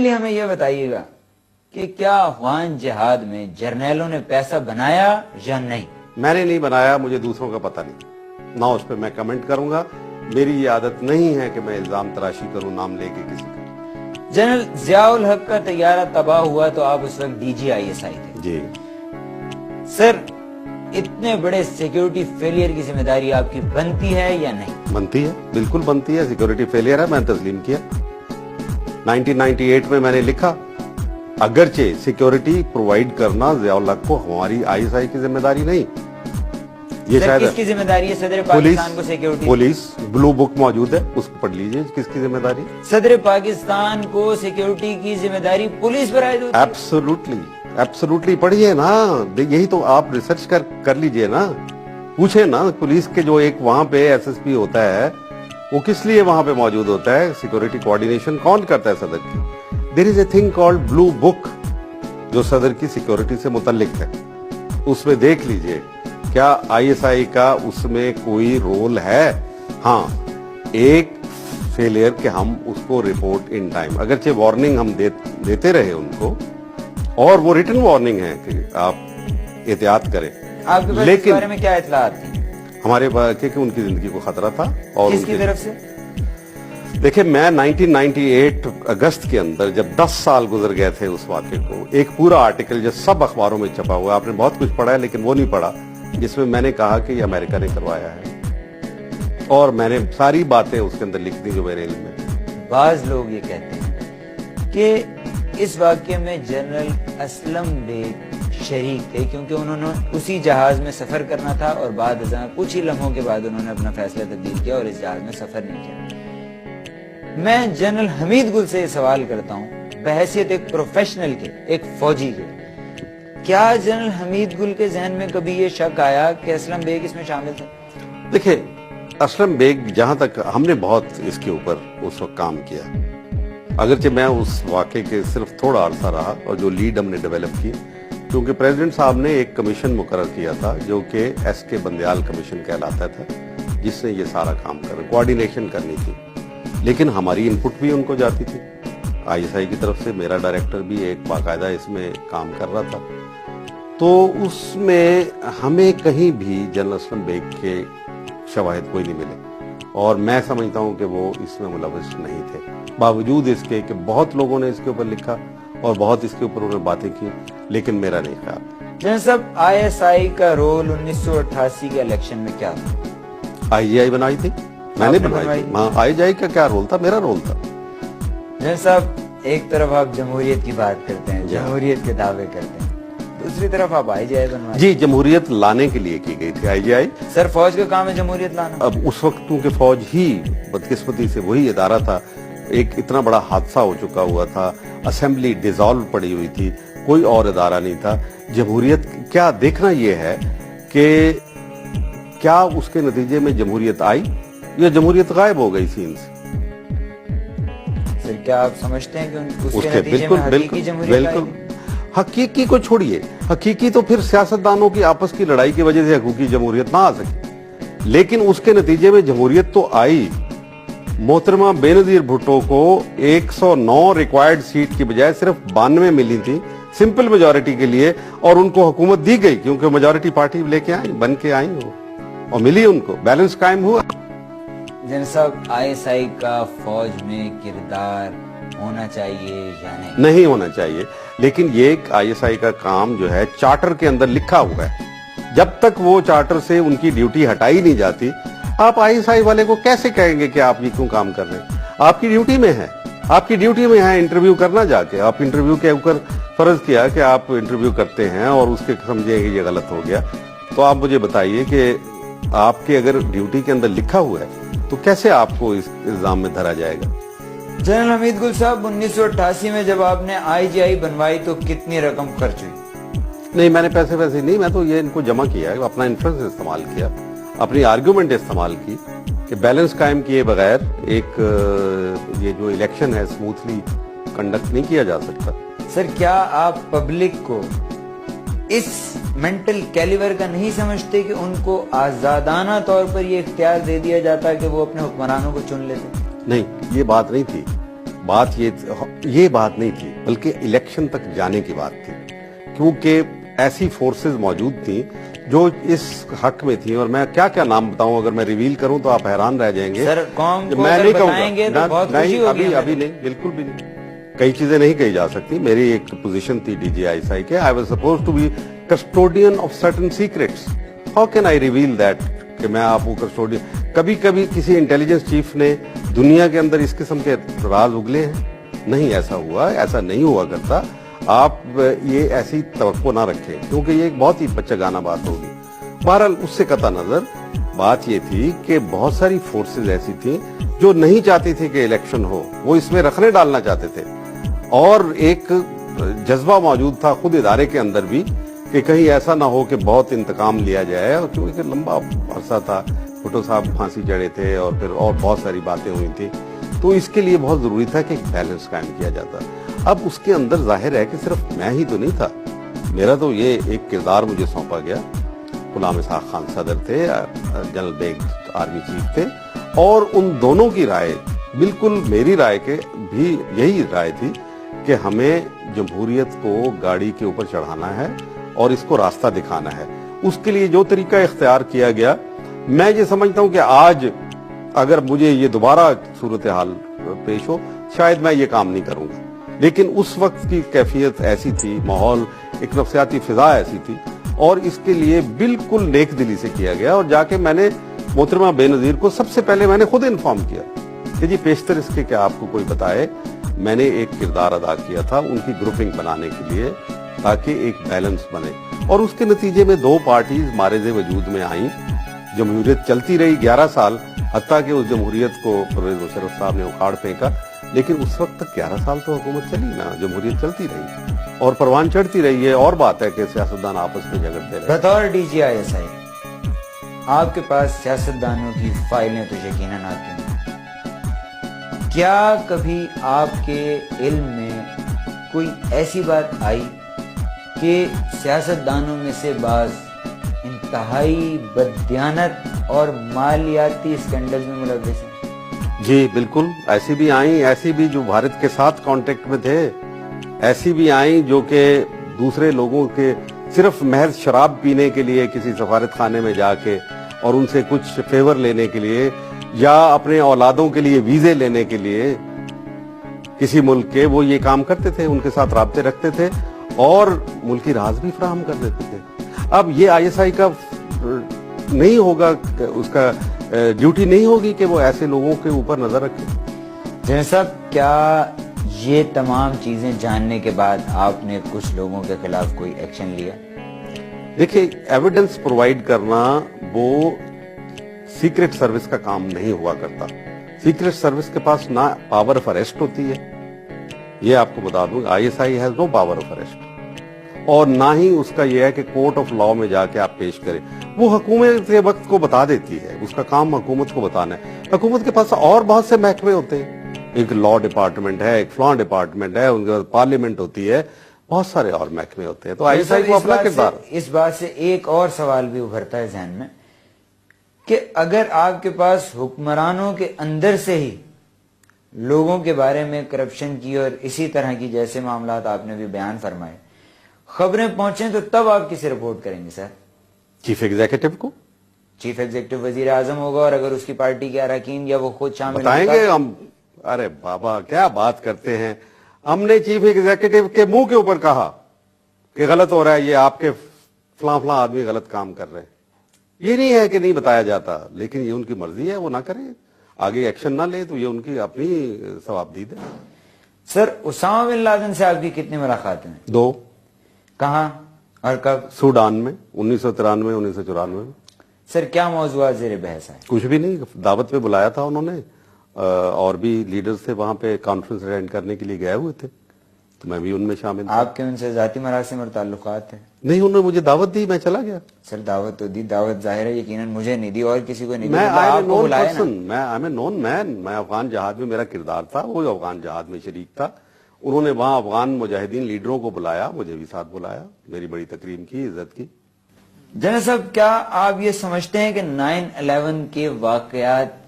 Secondly ہمیں یہ بتائیے گا کہ کیا افغان جہاد میں جرنیلوں نے پیسہ بنایا یا نہیں؟ میں نے نہیں بنایا، مجھے دوسروں کا پتہ نہیں، نہ اس پہ میں کمنٹ کروں گا. میری یہ عادت نہیں ہے کہ میں الزام تراشی کروں نام لے کے کسی کا. جنرل ضیاء الحق کا طیارہ تباہ ہوا تو آپ اس وقت D G I S I تھے. جی سر، اتنے بڑے سیکیورٹی فیلئر کی ذمہ داری آپ کی بنتی ہے یا نہیں؟ بنتی ہے، بالکل بنتی ہے. سیکیورٹی فیلئر ہے، میں نے تسلیم کیا. 1998 میں میں نے لکھا اگرچہ سیکیورٹی پرووائیڈ کرنا ضیاء الحق کو ہماری آئی ایس آئی کی ذمہ داری نہیں. یہ شاید کس کی ذمہ داری ہے صدر پاکستان کو سیکیورٹی؟ پولیس بلو بک موجود ہے، اس کو پڑھ لیجئے کس کی ذمہ داری. صدر پاکستان کو سیکیورٹی کی ذمہ داری پولیس پر عائد ہوتی ہے؟ ایبسولوٹلی پڑھیے نا، یہی تو آپ ریسرچ کر لیجئے نا. پوچھیں نا پولیس کے جو ایک وہاں پہ ایس ایس پی ہوتا ہے وہ کس لیے وہاں پہ موجود ہوتا ہے؟ سیکیورٹی کوارڈینیشن کون کرتا ہے صدر کی؟ دیر از اے تھنگ کالڈ بلو بک جو صدر کی سیکیورٹی سے متعلق ہے. اس میں دیکھ لیجئے کیا آئی ایس آئی کا اس میں کوئی رول ہے. ہاں، ایک فیلئر کہ ہم اس کو رپورٹ ان ٹائم، اگرچہ وارننگ ہم دیتے رہے ان کو، اور وہ ریٹن وارننگ ہے کہ آپ احتیاط کریں. آپ کے پاس اس بارے میں کیا اطلاعات تھی؟ ہمارے کہ ان کی زندگی کو خطرہ تھا. اور کس کی طرف سے؟ دیکھیں، میں 1998 اگست کے اندر جب 10 سال گزر گئے تھے اس واقعے کو، ایک پورا آرٹیکل جو سب اخباروں میں چھپا ہوا، آپ نے بہت کچھ پڑھا ہے لیکن وہ نہیں پڑھا، جس میں میں نے کہا کہ یہ امریکہ نے کروایا ہے، اور میں نے ساری باتیں اس کے اندر لکھ دی جو میرے علم میں. بعض لوگ یہ کہتے ہیں کہ اس واقعے میں جنرل اسلم بیگ شریک تھے کیونکہ انہوں نے اسی جہاز میں سفر کرنا تھا، اور بعد ازاں کچھ ہی لمحوں کے بعد انہوں نے اپنا فیصلہ تبدیل کیا اور اس جہاز میں سفر نہیں کیا. میں جنرل حمید گل سے یہ سوال کرتا ہوں بحیثیت ایک پروفیشنل کے، ایک فوجی کے، کیا جنرل حمید گل کے ذہن میں کبھی یہ شک آیا کہ اسلم بیگ اس میں شامل تھے؟ دیکھیں، اسلم بیگ، جہاں تک ہم نے بہت اس کے اوپر اس وقت کام کیا، اگرچہ میں اس واقعے کے صرف تھوڑا عرصہ رہا، اور جو لیڈ ہم نے ڈیولپ کی، کیونکہ پریزیڈنٹ صاحب نے ایک کمیشن مقرر کیا تھا جو کہ ایس کے بندیال کمیشن کہلاتا تھا، جس نے یہ سارا کام کوارڈینیشن کرنی تھی. لیکن ہماری انپٹ بھی ان کو جاتی تھی آئی ایس آئی کی طرف سے. میرا ڈائریکٹر بھی ایک باقاعدہ اس میں کام کر رہا تھا. تو اس میں ہمیں کہیں بھی جنرل اسلم بیگ کے شواہد کوئی نہیں ملے، اور میں سمجھتا ہوں کہ وہ اس میں ملوث نہیں تھے، باوجود اس کے کہ بہت لوگوں نے اس کے اوپر لکھا اور بہت اس کے اوپر انہوں نے باتیں کی، لیکن میرا نہیں خیال. جنرل صاحب، آئی ایس آئی کا رول 1988 کے الیکشن میں کیا تھا؟ آئی جی آئی بنائی تھی، میں نے بنوائی تھی. ہاں، آئی جی آئی کا کیا رول تھا؟ میرا رول تھا. جنرل صاحب، ایک طرف آپ جمہوریت کی بات کرتے ہیں، جمہوریت کے دعوے کرتے ہیں، دوسری طرف آپ آئی جی آئی بنوائی. جی، جمہوریت لانے کے لیے کی گئی تھی آئی جی آئی. سر، فوج کا کام ہے جمہوریت لانا. اب اس وقت کیونکہ فوج ہی بدقسمتی سے وہی ادارہ تھا، ایک اتنا بڑا حادثہ ہو چکا ہوا تھا، اسمبلی ڈیزالو پڑی ہوئی تھی، کوئی اور ادارہ نہیں تھا. جمہوریت کیا دیکھنا یہ ہے کہ کیا اس کے نتیجے میں جمہوریت آئی یا جمہوریت غائب ہو گئی سین سے. سر، کیا آپ سمجھتے ہیں کہ اس کے نتیجے میں حقیقی جمہوریت آئی؟ حقیقی کو چھوڑیے، حقیقی تو پھر سیاستدانوں کی آپس کی لڑائی کی وجہ سے حقیقی جمہوریت نہ آ سکی، لیکن اس کے نتیجے میں جمہوریت تو آئی. محترمہ بے نظیر بھٹو کو 109 ریکوائرڈ سیٹ کی بجائے صرف 92 ملی تھی سمپل میجورٹی کے لیے، اور ان کو حکومت دی گئی کیونکہ میجورٹی پارٹی لے کے آئیں، بن کے آئیں وہ، اور ملی ان کو، بیلنس قائم ہوا. جنرل صاحب، آئی ایس آئی کا فوج میں کردار ہونا چاہیے یا نہیں؟ نہیں ہونا چاہیے، لیکن یہ آئی ایس آئی کا کام جو ہے چارٹر کے اندر لکھا ہوا ہے. جب تک وہ چارٹر سے ان کی ڈیوٹی ہٹائی نہیں جاتی، آپ آئی ایس آئی والے کو کیسے کہیں گے کہ آپ یہ کیوں کام کر رہے ہیں؟ آپ کی ڈیوٹی میں ہے، آپ کی ڈیوٹی میں ہے انٹرویو کرنا. جا کے آپ انٹرویو کے اوپر فرض کیا کہ آپ انٹرویو کرتے ہیں اور اس کے سمجھیں کہ یہ غلط ہو گیا، تو آپ مجھے بتائیے کہ آپ کے اگر ڈیوٹی کے اندر لکھا ہوا ہے تو کیسے آپ کو اس الزام میں دھرا جائے گا؟ جنرل حمید گل صاحب، 1988 میں جب آپ نے آئی جی آئی بنوائی تو کتنی رقم خرچ ہوئی؟ نہیں، میں نے پیسے ویسے نہیں، میں تو یہ ان کو جمع کیا ہے، اپنا انفلوئنس استعمال کیا، اپنی آرگومنٹ استعمال کی کہ بیلنس قائم کیے بغیر ایک یہ جو الیکشن ہے اسموتھلی کنڈکٹ نہیں کیا جا سکتا. سر، کیا آپ پبلک کو اس مینٹل کیلیور کا نہیں سمجھتے کہ ان کو آزادانہ طور پر یہ اختیار دے دیا جاتا ہے کہ وہ اپنے حکمرانوں کو چن لیتے؟ نہیں، یہ بات نہیں تھی. بات یہ بات نہیں تھی، بلکہ الیکشن تک جانے کی بات تھی، کیونکہ ایسی فورسز موجود تھیں جو اس حق میں تھیں، اور میں کیا کیا نام بتاؤں، اگر میں ریویل کروں تو آپ حیران رہ جائیں گے. سر قوم کو میں اگر نہیں کہوں بتائیں گے تو گا، بہت خوشی ہوگی. ابھی نہیں، بالکل بھی نہیں. کئی چیزیں نہیں کہی جا سکتی. میری ایک پوزیشن تھی ڈی جی آئی کے، I was suppose to be custodian of certain secrets. How can I reveal that کہ میں آپ کو کسٹوڈین؟ کبھی کسی انٹیلیجنس چیف نے دنیا کے اندر اس قسم کے راز اگلے ہیں؟ نہیں ایسا ہوا، ایسا نہیں ہوا کرتا. آپ یہ ایسی توقع نہ رکھیں، کیونکہ یہ ایک بہت ہی بچگانہ بات ہوگی. بہرحال اس سے قطع نظر بات یہ تھی کہ بہت ساری فورسز ایسی تھیں جو نہیں چاہتی تھی کہ الیکشن ہو، وہ اس میں رخنے ڈالنا چاہتے تھے، اور ایک جذبہ موجود تھا خود ادارے کے اندر بھی کہ کہیں ایسا نہ ہو کہ بہت انتقام لیا جائے. اور کیونکہ لمبا عرصہ تھا، بھٹو صاحب پھانسی چڑھے تھے اور پھر اور بہت ساری باتیں ہوئی تھیں، تو اس کے لیے بہت ضروری تھا کہ ایک بیلنس قائم کیا جاتا. اب اس کے اندر ظاہر ہے کہ صرف میں ہی تو نہیں تھا، میرا تو یہ ایک کردار مجھے سونپا گیا. غلام اسحاق خان صدر تھے، جنرل بیگ آرمی چیف تھے، اور ان دونوں کی رائے بالکل میری رائے کے بھی یہی رائے تھی کہ ہمیں جمہوریت کو گاڑی کے اوپر چڑھانا ہے اور اس کو راستہ دکھانا ہے. اس کے لیے جو طریقہ اختیار کیا گیا، میں یہ سمجھتا ہوں کہ آج اگر مجھے یہ دوبارہ صورتحال پیش ہو شاید میں یہ کام نہیں کروں گا. لیکن اس وقت کی کیفیت ایسی تھی، ماحول، ایک نفسیاتی فضا ایسی تھی، اور اس کے لیے بالکل نیک دلی سے کیا گیا. اور جا کے میں نے محترمہ بے نظیر کو سب سے پہلے میں نے خود انفارم کیا کہ جی پیشتر اس کے کیا آپ کو کوئی بتائے. میں نے ایک کردار ادا کیا تھا ان کی گروپنگ بنانے کے لیے تاکہ ایک بیلنس بنے، اور اس کے نتیجے میں دو پارٹیز مارز وجود میں آئیں. جمہوریت چلتی رہی 11 سال، حتیٰ کہ اس جمہوریت کو پرویز مشرف صاحب نے اکھاڑ پھینکا، لیکن اس وقت تک 11 سال تو حکومت چلی نا، جمہوریت چلتی رہی اور پروان چڑھتی رہی ہے. اور بات ہے کہ سیاستدان آپس میں جھگڑتے رہے. بطور D G I S I آپ کے پاس سیاستدانوں کی فائلیں تو یقیناً آتی ہیں، کیا کبھی آپ کے علم میں کوئی ایسی بات آئی کہ سیاستدانوں میں سے بعض انتہائی بددیانت اور مالیاتی اسکینڈلز میں ملوث ہیں؟ جی بالکل، ایسی بھی آئیں، ایسی بھی جو بھارت کے ساتھ کانٹیکٹ میں تھے، ایسی بھی آئیں جو کہ دوسرے لوگوں کے صرف محض شراب پینے کے لیے کسی سفارت خانے میں جا کے اور ان سے کچھ فیور لینے کے لیے یا اپنے اولادوں کے لیے ویزے لینے کے لیے کسی ملک کے وہ یہ کام کرتے تھے، ان کے ساتھ رابطے رکھتے تھے اور ملکی راز بھی فراہم کر دیتے تھے. اب یہ آئی ایس آئی کا نہیں ہوگا، اس کا ڈیوٹی نہیں ہوگی کہ وہ ایسے لوگوں کے اوپر نظر رکھے. جنرل صاحب، کیا یہ تمام چیزیں جاننے کے بعد آپ نے کچھ لوگوں کے خلاف کوئی ایکشن لیا؟ دیکھیں، ایویڈنس پرووائڈ کرنا وہ سیکرٹ سروس کا کام نہیں ہوا کرتا. سیکرٹ سروس کے پاس نہ پاور آف اریسٹ ہوتی ہے، یہ آپ کو بتا دوں، I S I has no power of arrest, اور نہ ہی اس کا یہ ہے کہ کورٹ آف لا میں جا کے آپ پیش کریں. وہ حکومت کے وقت کو بتا دیتی ہے، اس کا کام حکومت کو بتانا ہے. حکومت کے پاس اور بہت سے محکمے ہوتے ہیں، ایک لا ڈپارٹمنٹ ہے، ایک فلاں ڈپارٹمنٹ ہے، ان کے بعد پارلیمنٹ ہوتی ہے، بہت سارے اور محکمے ہوتے ہیں. تو آئی ایس آئی کو اپنا کردار. اس بات سے ایک اور سوال بھی ابھرتا ہے ذہن میں کہ اگر آپ کے پاس حکمرانوں کے اندر سے ہی لوگوں کے بارے میں کرپشن کی اور اسی طرح کی جیسے معاملات آپ نے بھی بیان فرمائے خبریں پہنچیں، تو تب آپ کسے رپورٹ کریں گے سر؟ چیف ایگزیکٹو کو. چیف ایگزیکٹو وزیر اعظم ہوگا، اور اگر اس کی پارٹی کے اراکین یا وہ خود شامل بتائیں گے ہم. ارے بابا کیا بات کرتے ہیں، ہم نے چیف ایگزیکٹو کے منہ کے اوپر کہا کہ غلط ہو رہا ہے، یہ آپ کے فلاں فلاں آدمی غلط کام کر رہے ہیں. یہ نہیں ہے کہ نہیں بتایا جاتا، لیکن یہ ان کی مرضی ہے، وہ نہ کریں، آگے ایکشن نہ لے تو یہ ان کی اپنی ثوابدید ہے. سر، اسامہ بن لادن سے آپ کی کتنی ملاقاتیں ہیں؟ 2. کہاں اور کب؟ سوڈان میں 1993 1994 میں. سر، کیا موضوعات زیر بحث ہے؟ کچھ بھی نہیں، دعوت پہ بلایا تھا انہوں نے، اور بھی لیڈرز تھے وہاں پہ، کانفرنس اٹینڈ کرنے کے لیے گئے ہوئے تھے، تو میں بھی ان میں شامل تھا. آپ کے ان سے ذاتی مراسم اور تعلقات ہیں؟ نہیں، انہوں نے مجھے دعوت دی، میں چلا گیا. سر، دعوت تو دی، دعوت ظاہر ہے یقیناً مجھے نہیں دی اور کسی کو نہیں دی. میں آپ کو بلایا نا. میں نون مین، میں افغان جہاد میں میرا کردار تھا، وہ افغان جہاد میں شریک تھا. انہوں نے وہاں افغان مجاہدین لیڈروں کو بلایا، مجھے بھی ساتھ بلایا، میری بڑی تکریم کی، عزت کی. جنرل صاحب، کیا آپ یہ سمجھتے ہیں کہ 9/11 کے واقعات